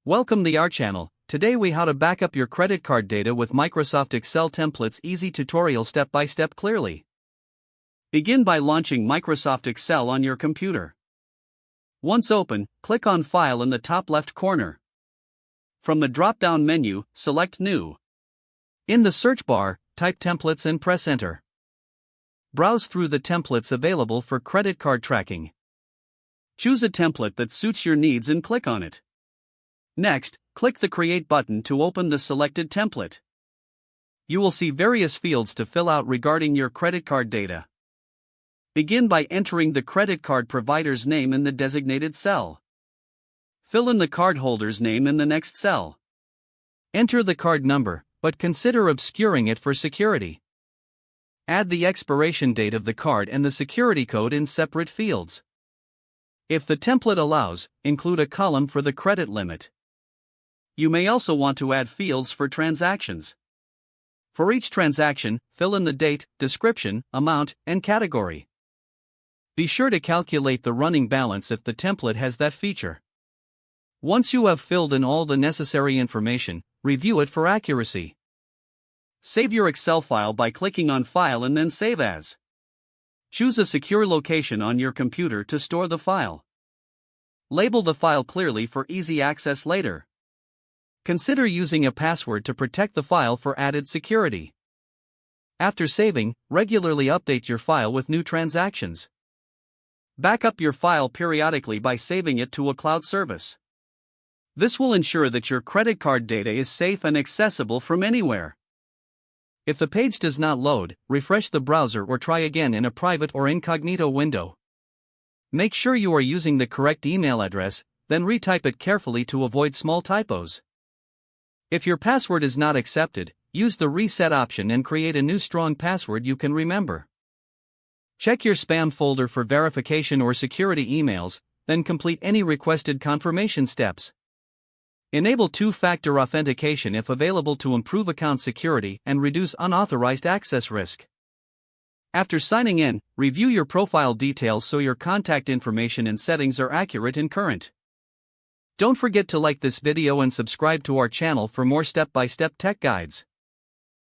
Welcome to our channel. Today we how to back up your credit card data with Microsoft Excel templates. Easy tutorial step by step clearly. Begin by launching Microsoft Excel on your computer. Once open, click on File in the top left corner. From the drop-down menu, select New. In the search bar, type Templates and press Enter. Browse through the templates available for credit card tracking. Choose a template that suits your needs and click on it. Next, click the Create button to open the selected template. You will see various fields to fill out regarding your credit card data. Begin by entering the credit card provider's name in the designated cell. Fill in the cardholder's name in the next cell. Enter the card number, but consider obscuring it for security. Add the expiration date of the card and the security code in separate fields. If the template allows, include a column for the credit limit. You may also want to add fields for transactions. For each transaction, fill in the date, description, amount, and category. Be sure to calculate the running balance if the template has that feature. Once you have filled in all the necessary information, review it for accuracy. Save your Excel file by clicking on File and then Save As. Choose a secure location on your computer to store the file. Label the file clearly for easy access later. Consider using a password to protect the file for added security. After saving, regularly update your file with new transactions. Back up your file periodically by saving it to a cloud service. This will ensure that your credit card data is safe and accessible from anywhere. If the page does not load, refresh the browser or try again in a private or incognito window. Make sure you are using the correct email address, then retype it carefully to avoid small typos. If your password is not accepted, use the reset option and create a new strong password you can remember. Check your spam folder for verification or security emails, then complete any requested confirmation steps. Enable two-factor authentication if available to improve account security and reduce unauthorized access risk. After signing in, review your profile details so your contact information and settings are accurate and current. Don't forget to like this video and subscribe to our channel for more step-by-step tech guides.